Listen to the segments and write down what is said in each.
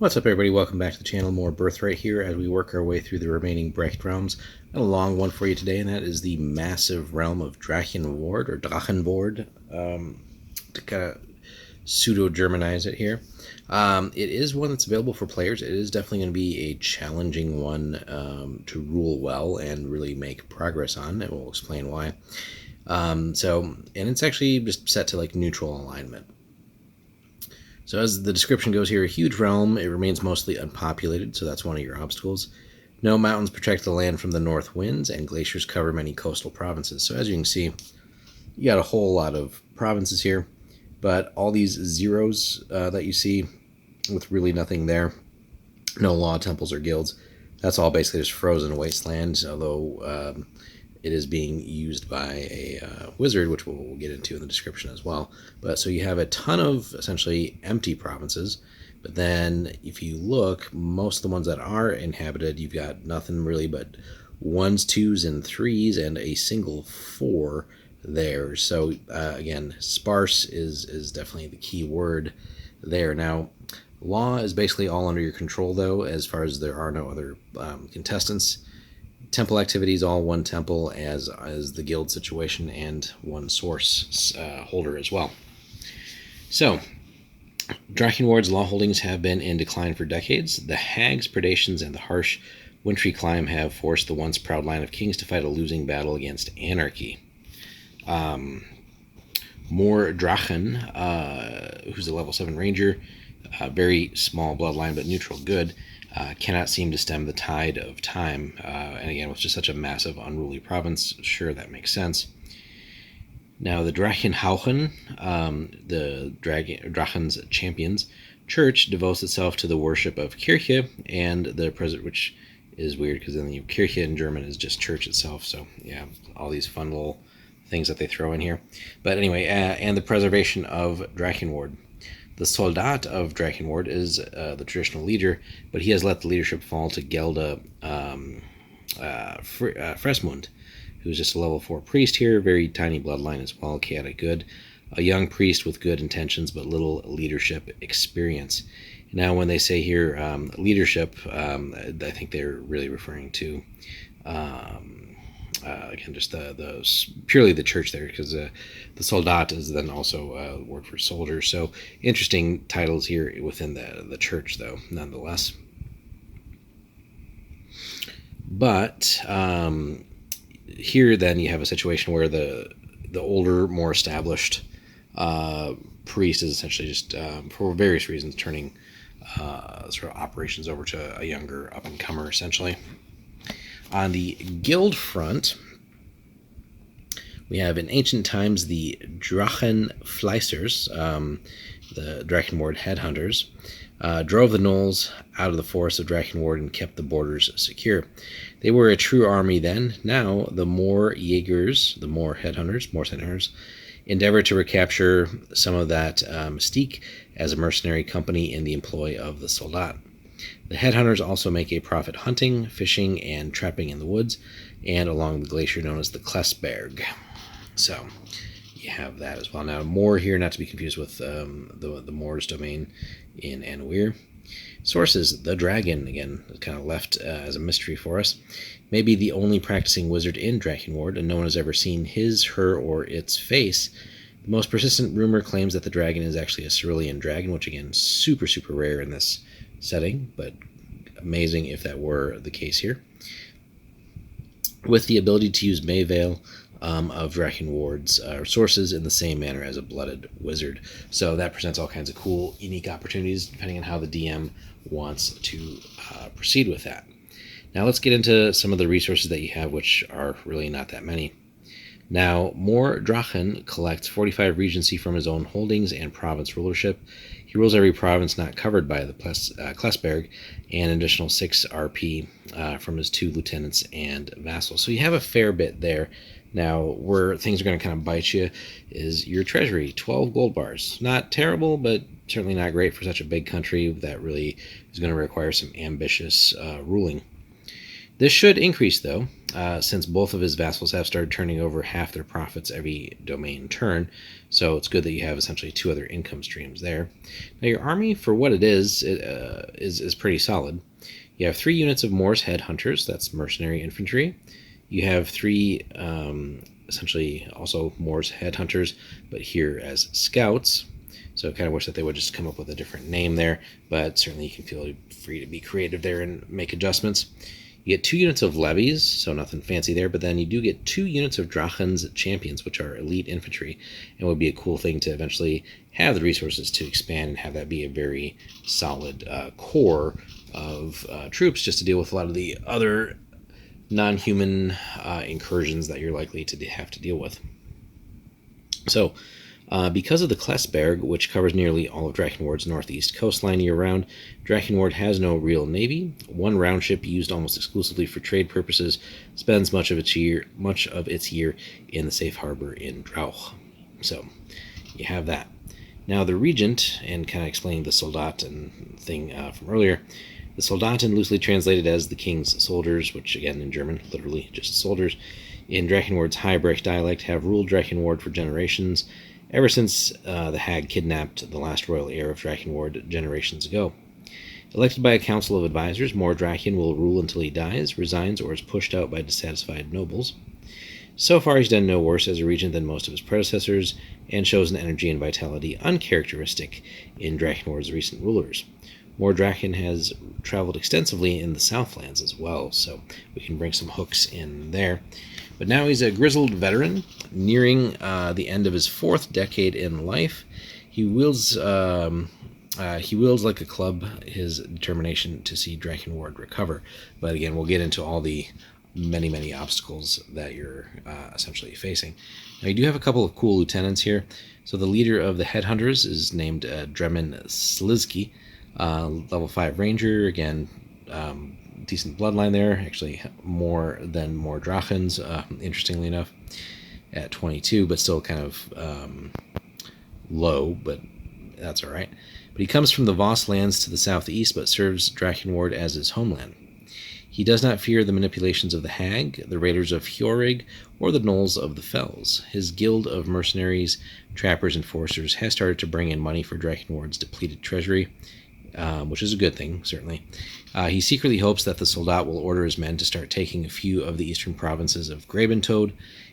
What's up, everybody? Welcome back to the channel. More Birthright here as we work our way through the remaining Brecht realms. Got a long one for you today, and that is the massive realm of Drachenward, or Drachenward, to kind of pseudo-Germanize it here. It is one that's available for players. It is definitely going to be a challenging one to rule well and really make progress on, and we'll explain why. And it's actually just set to like neutral alignment. So as the description goes here, a huge realm, it remains mostly unpopulated, so that's one of your obstacles. No mountains protect the land from the north winds, and glaciers cover many coastal provinces. So as you can see, you got a whole lot of provinces here, but all these zeros that you see with really nothing there, no law temples or guilds, that's all basically just frozen wasteland, although it is being used by a wizard, which we'll get into in the description as well. But so you have a ton of essentially empty provinces, but then if you look, most of the ones that are inhabited, you've got nothing really but 1s, 2s, and 3s, and a single 4 there. So again, sparse is definitely the key word there. Now, law is basically all under your control, though, as far as there are no other contestants. Temple activities, all one temple as the guild situation, and one source holder as well. So, Drachenward's law holdings have been in decline for decades. The hags, predations, and the harsh wintry climate have forced the once proud line of kings to fight a losing battle against anarchy. More Drachen, who's a level 7 ranger, very small bloodline but neutral good, cannot seem to stem the tide of time. And again, with just such a massive, unruly province, sure, that makes sense. Now, the Drachenhauchen, the Drachen's champions, church devotes itself to the worship of Kirche and the present, which is weird because then the Kirche in German is just church itself. So yeah, all these fun little things that they throw in here. But anyway, and the preservation of Drachenward. The Soldat of Drachenward is the traditional leader, but he has let the leadership fall to Gelda Fresmund, who's just a level 4 priest here, very tiny bloodline as well, chaotic good. A young priest with good intentions, but little leadership experience. Now, when they say here leadership, I think they're really referring to again, just the purely the church there, because the soldat is then also a word for soldier. So interesting titles here within the church, though, nonetheless. But here, then, you have a situation where the older, more established priest is essentially just, for various reasons, turning sort of operations over to a younger up-and-comer, essentially. On the guild front, we have in ancient times the Drachenfleissers, the Drachenward headhunters, drove the gnolls out of the forests of Drachenward and kept the borders secure. They were a true army then. Now, the more Jaegers, the more headhunters, endeavor to recapture some of that mystique as a mercenary company in the employ of the Soldat. The headhunters also make a profit hunting, fishing, and trapping in the woods and along the glacier known as the Klessberg. So you have that as well. Now, Moor here, not to be confused with the Moor's domain in Anweir. Sources: the dragon, again, kind of left as a mystery for us. Maybe the only practicing wizard in Drachenward, and no one has ever seen his, her, or its face. The most persistent rumor claims that the dragon is actually a cerulean dragon, which again, super, super rare in this setting, but amazing if that were the case here. With the ability to use Mayvale of Drachenward's sources in the same manner as a blooded wizard. So that presents all kinds of cool, unique opportunities depending on how the DM wants to proceed with that. Now let's get into some of the resources that you have, which are really not that many. Now, More Drachen collects 45 regency from his own holdings and province rulership. He rules every province not covered by the Klessberg, and an additional 6 RP from his 2 lieutenants and vassals. So you have a fair bit there. Now, where things are going to kind of bite you is your treasury, 12 gold bars. Not terrible, but certainly not great for such a big country that really is going to require some ambitious ruling. This should increase, though, since both of his vassals have started turning over half their profits every domain turn, so it's good that you have essentially two other income streams there. Now, your army, for what it is pretty solid. You have 3 units of Moor's Headhunters, that's mercenary infantry. You have 3, essentially, also Moor's Headhunters, but here as scouts. So I kind of wish that they would just come up with a different name there, but certainly you can feel free to be creative there and make adjustments. You get 2 units of levies, so nothing fancy there, but then you do get 2 units of Drachen's champions, which are elite infantry, and would be a cool thing to eventually have the resources to expand and have that be a very solid core of troops just to deal with a lot of the other non-human incursions that you're likely to have to deal with. So, because of the Klesberg, which covers nearly all of Drachenward's northeast coastline year-round, Drachenward has no real navy. One round ship used almost exclusively for trade purposes spends much of its year in the safe harbor in Drauch. So, you have that. Now, the regent, and kind of explaining the Soldaten thing from earlier, the Soldaten, loosely translated as the king's soldiers, which again in German, literally just soldiers, in Drachenward's Highbrech dialect, have ruled Drachenward for generations, ever since the hag kidnapped the last royal heir of Drachenward generations ago. Elected by a council of advisors, Drachen will rule until he dies, resigns, or is pushed out by dissatisfied nobles. So far, he's done no worse as a regent than most of his predecessors, and shows an energy and vitality uncharacteristic in Drachenward's recent rulers. Drachen has traveled extensively in the Southlands as well, so we can bring some hooks in there. But now he's a grizzled veteran, nearing the end of his 4th decade in life. He wields like a club his determination to see Drachenward recover. But again, we'll get into all the many, many obstacles that you're essentially facing. Now, you do have a couple of cool lieutenants here. So the leader of the Headhunters is named Dremen Slizki, level 5 ranger. Again, decent bloodline there, actually more than Drachens, interestingly enough, at 22, but still kind of low, but that's all right. But he comes from the Voss lands to the southeast, but serves Drachenward as his homeland. He does not fear the manipulations of the Hag, the raiders of Hjorig, or the gnolls of the Fells. His guild of mercenaries, trappers, and forcers has started to bring in money for Drachenward's depleted treasury, which is a good thing, certainly. He secretly hopes that the Soldat will order his men to start taking a few of the eastern provinces of Grebentode,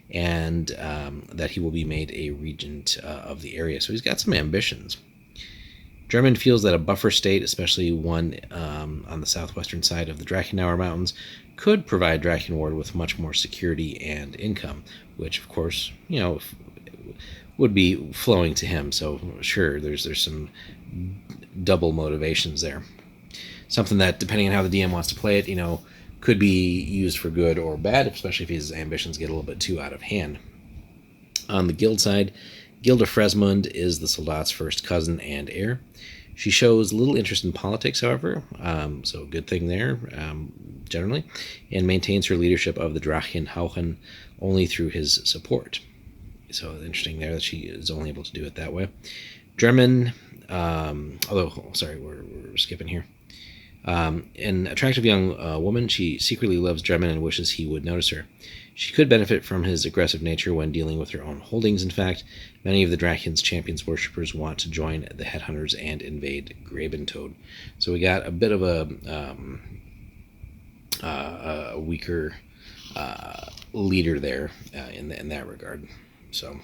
and that he will be made a regent of the area. So he's got some ambitions. Drummond feels that a buffer state, especially one on the southwestern side of the Drachenauer Mountains, could provide Drachenward with much more security and income, which, of course, would be flowing to him. So, sure, there's some double motivations there. Something that, depending on how the DM wants to play it, could be used for good or bad, especially if his ambitions get a little bit too out of hand. On the guild side, Gilda Fresmund is the Soldat's first cousin and heir. She shows little interest in politics, however, so good thing there, generally, and maintains her leadership of the Drachenhauchen only through his support. So interesting there that she is only able to do it that way. Dremen, we're skipping here. An attractive young woman, she secretly loves Dremen and wishes he would notice her. She could benefit from his aggressive nature when dealing with her own holdings. In fact, many of the Drachen's champions worshippers want to join the Headhunters and invade Grebentode. So we got a bit of a weaker leader there in that regard. So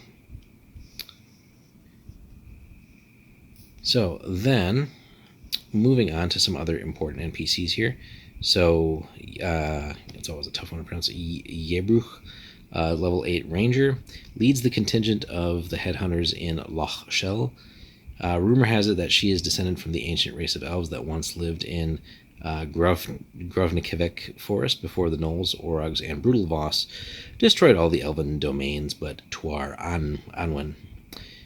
then, moving on to some other important NPCs here. So, it's always a tough one to pronounce. Yebruch, level 8 ranger, leads the contingent of the Headhunters in Loch Shell. Rumor has it that she is descended from the ancient race of elves that once lived in Grovnikivek forest before the gnolls, Orogs, and Brutal Voss destroyed all the elven domains but Tuar Anwen.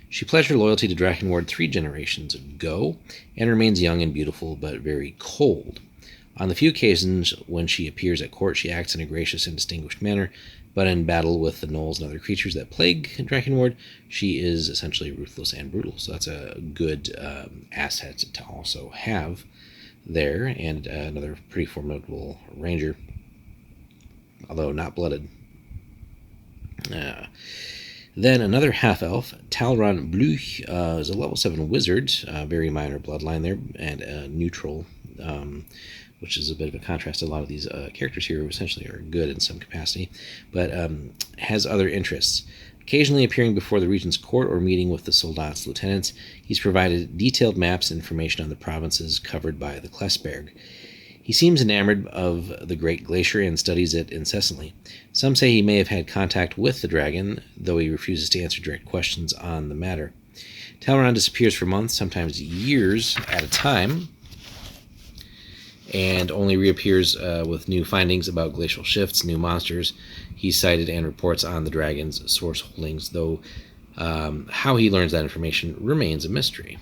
She pledged her loyalty to Drachenward 3 generations ago, and remains young and beautiful, but very cold. On the few occasions when she appears at court, she acts in a gracious and distinguished manner, but in battle with the gnolls and other creatures that plague Drachenward, she is essentially ruthless and brutal. So that's a good asset to also have there, and another pretty formidable ranger. although not blooded. Then another half-elf, Talron Bluch, is a level 7 wizard, very minor bloodline there, and neutral, which is a bit of a contrast to a lot of these characters here who essentially are good in some capacity, but has other interests. Occasionally appearing before the regent's court or meeting with the Soldat's lieutenants, he's provided detailed maps and information on the provinces covered by the Klesberg. He seems enamored of the Great Glacier and studies it incessantly. Some say he may have had contact with the dragon, though he refuses to answer direct questions on the matter. Talron disappears for months, sometimes years at a time, and only reappears with new findings about glacial shifts, new monsters he's sighted, and reports on the dragon's source holdings, though how he learns that information remains a mystery.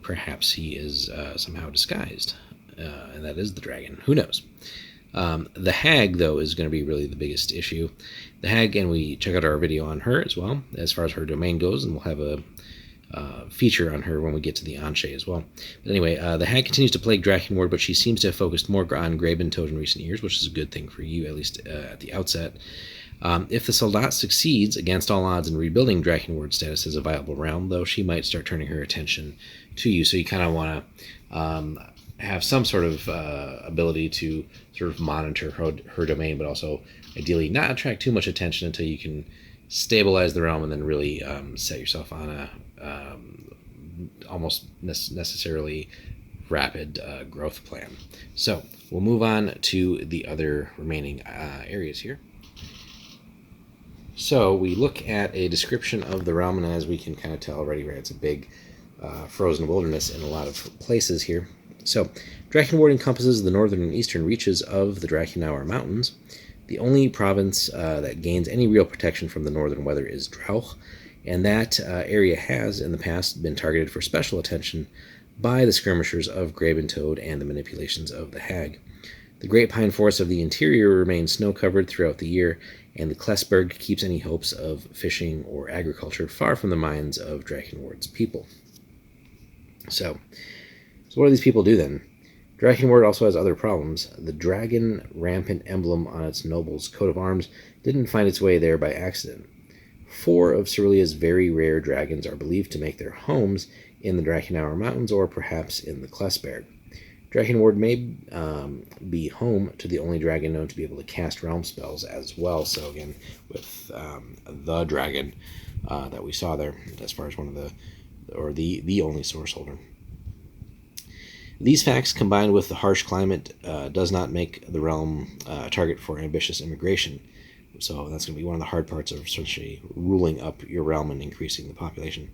Perhaps he is somehow disguised, and that is the dragon. Who knows? The hag, though, is going to be really the biggest issue. The hag, and we check out our video on her as well, as far as her domain goes, and we'll have a feature on her when we get to the Anshe as well. But anyway, the hag continues to plague Drachenward, but she seems to have focused more on Grabentoad in recent years, which is a good thing for you, at least at the outset. If the Soldat succeeds against all odds in rebuilding Drachenward's status as a viable realm, though, she might start turning her attention to you. So you kind of want to have some sort of ability to sort of monitor her domain, but also ideally not attract too much attention until you can stabilize the realm and then really set yourself on a almost necessarily rapid growth plan. So we'll move on to the other remaining areas here. So we look at a description of the realm, and as we can kind of tell already, right, it's a big frozen wilderness in a lot of places here. So Drachenward encompasses the northern and eastern reaches of the Drachenward Mountains. The only province that gains any real protection from the northern weather is Drauch, and that area has, in the past, been targeted for special attention by the skirmishers of Grabentoad and the manipulations of the hag. The great pine forests of the interior remain snow-covered throughout the year, and the Klesberg keeps any hopes of fishing or agriculture far from the minds of Drachenward's people. So what do these people do then? Drachenward also has other problems. The dragon rampant emblem on its noble's coat of arms didn't find its way there by accident. 4 of Cerullia's very rare dragons are believed to make their homes in the Drachenward Mountains or perhaps in the Klesberg. Drachenward may be home to the only dragon known to be able to cast realm spells as well. So again, with the dragon that we saw there, as far as one of the only source holder. These facts, combined with the harsh climate, does not make the realm a target for ambitious immigration. So that's going to be one of the hard parts of essentially ruling up your realm and increasing the population.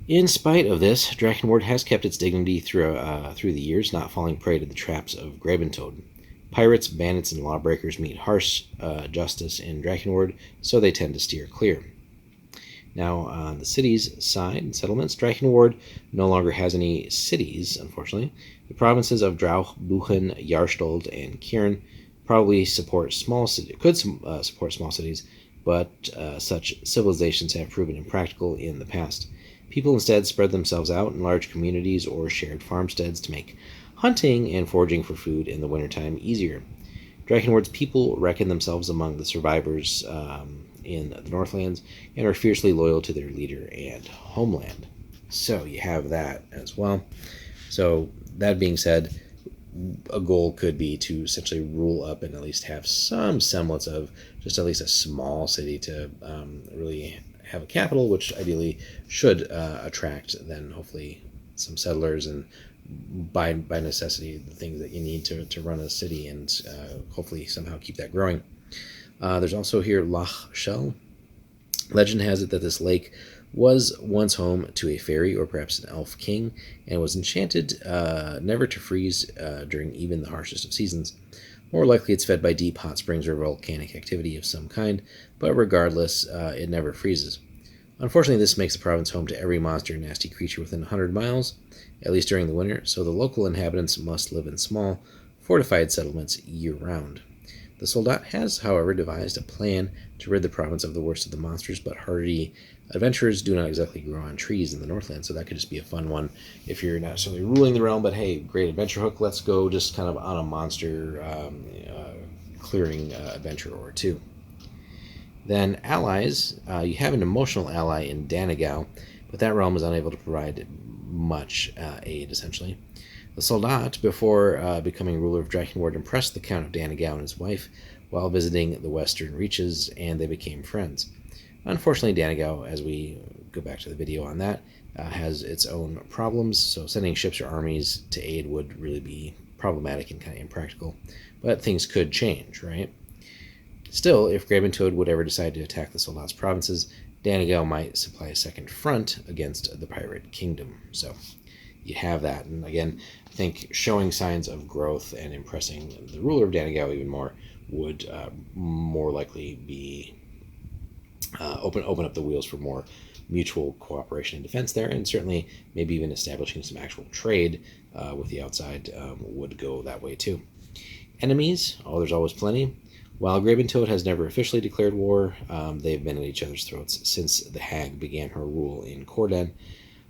In spite of this, Drachenward has kept its dignity through the years, not falling prey to the traps of Grabentoad. Pirates, bandits, and lawbreakers meet harsh justice in Drachenward, so they tend to steer clear. Now, on the cities side, settlements, Drachenward no longer has any cities, unfortunately. The provinces of Drauch, Buchen, Jarstold, and Kirin probably support small cities, support small cities, but such civilizations have proven impractical in the past. People instead spread themselves out in large communities or shared farmsteads to make hunting and foraging for food in the wintertime easier. Drachenward's people reckon themselves among the survivors in the Northlands and are fiercely loyal to their leader and homeland. So you have that as well. So that being said, a goal could be to essentially rule up and at least have some semblance of just at least a small city to really have a capital, which ideally should attract then hopefully some settlers and by necessity the things that you need to run a city and hopefully somehow keep that growing. There's also here Loch Shell. Legend has it that this lake was once home to a fairy or perhaps an elf king and was enchanted never to freeze during even the harshest of seasons. More likely it's fed by deep hot springs or volcanic activity of some kind, but regardless, it never freezes. Unfortunately, this makes the province home to every monster and nasty creature within 100 miles, at least during the winter, so the local inhabitants must live in small, fortified settlements year-round. The Soldat has, however, devised a plan to rid the province of the worst of the monsters, but hardy Adventurers do not exactly grow on trees in the Northland, so that could just be a fun one if you're not necessarily ruling the realm, but hey, great adventure hook, let's go just kind of on a monster clearing adventure or two. Then allies, you have an emotional ally in Danagau, but that realm is unable to provide much aid, essentially. The Soldat, before becoming ruler of Drachenward, impressed the Count of Danagau and his wife while visiting the western reaches, and they became friends. Unfortunately, Danagau, as we go back to the video on that, has its own problems, so sending ships or armies to aid would really be problematic and kind of impractical. But things could change, right? Still, if Grabentoad would ever decide to attack the Soldat's provinces, Danagau might supply a second front against the pirate kingdom. So you have that. And again, I think showing signs of growth and impressing the ruler of Danagau even more would more likely be open up the wheels for more mutual cooperation and defense there, and certainly maybe even establishing some actual trade with the outside would go that way too. Enemies, there's always plenty. While Grabentoad has never officially declared war, they've been at each other's throats since the Hag began her rule in Corden.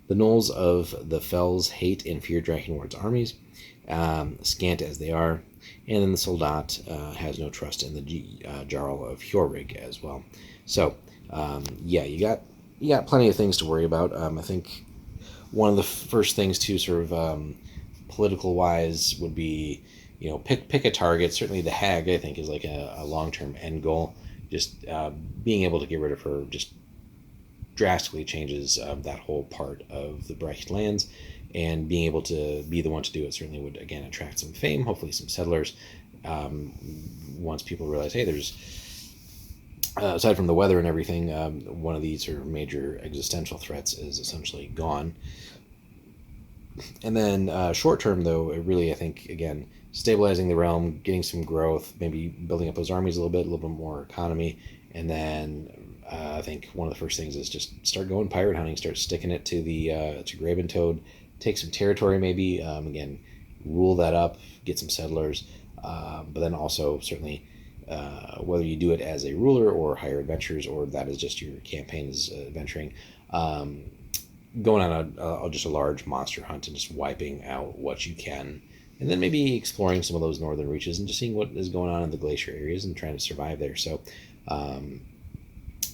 The gnolls of the Fells hate and fear Drachenward's armies, scant as they are, and then the Soldat has no trust in the Jarl of Hjorrig as well. So, yeah, you got plenty of things to worry about. I think one of the first things to sort of political wise would be, pick a target. Certainly the Hag, I think, is like a long-term end goal. Just being able to get rid of her just drastically changes that whole part of the Brecht lands, and being able to be the one to do it certainly would, again, attract some fame, hopefully some settlers, once people realize, hey, there's, aside from the weather and everything, one of these sort of major existential threats is essentially gone. And then short term, though, it really, I think, again, stabilizing the realm, getting some growth, maybe building up those armies a little bit more economy, and then I think one of the first things is just start going pirate hunting, start sticking it to the to Grabentoad, take some territory maybe, again, rule that up, get some settlers, but then also certainly whether you do it as a ruler or hire adventurers, or that is just your campaign is adventuring, going on just a large monster hunt and just wiping out what you can, and then maybe exploring some of those northern reaches and just seeing what is going on in the glacier areas and trying to survive there. So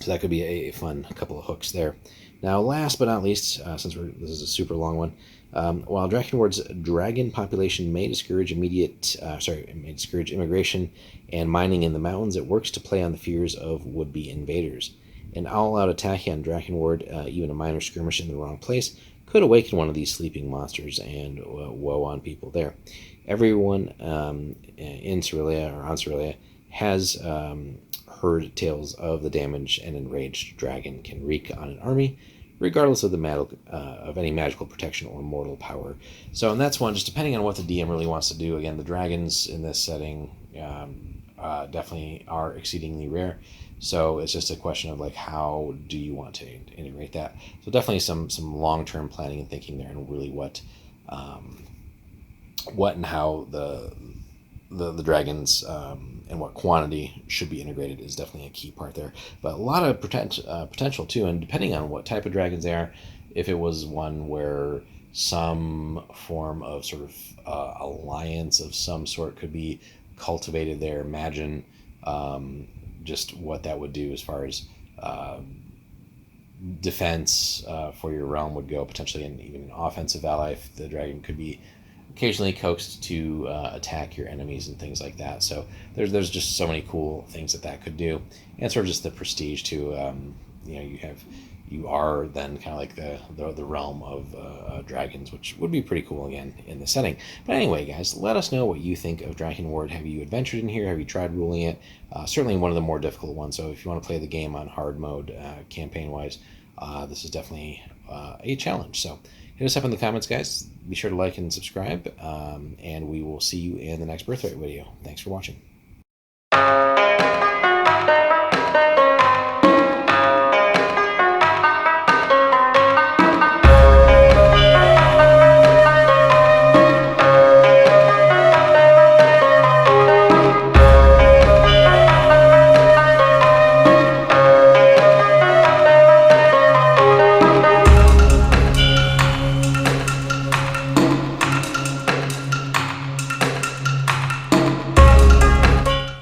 that could be a fun couple of hooks there. Now, last but not least, since this is a super long one, while Drachenward's dragon population may discourage immigration and mining in the mountains, it works to play on the fears of would-be invaders. An all-out attack on Drachenward, even a minor skirmish in the wrong place, could awaken one of these sleeping monsters and woe on people there. Everyone in Cerelia or on Cerelia has heard tales of the damage an enraged dragon can wreak on an army, regardless of of any magical protection or mortal power. So, and that's one, just depending on what the DM really wants to do. Again, the dragons in this setting definitely are exceedingly rare. So it's just a question of like, how do you want to integrate that? So definitely some long-term planning and thinking there, and really what and how the dragons and what quantity should be integrated is definitely a key part there. But a lot of potential too, and depending on what type of dragons they are, if it was one where some form of sort of alliance of some sort could be cultivated there, imagine just what that would do as far as defense for your realm would go, potentially, and even an offensive ally if the dragon could be occasionally coaxed to attack your enemies and things like that. So there's just so many cool things that could do, and sort of just the prestige too. You are then kind of like the realm of dragons, which would be pretty cool again in the setting. But anyway, guys, let us know what you think of Drachenward. Have you adventured in here? Have you tried ruling it? Certainly one of the more difficult ones. So if you want to play the game on hard mode, campaign wise, this is definitely a challenge. So hit us up in the comments, guys. Be sure to like and subscribe, and we will see you in the next Birthright video. Thanks for watching.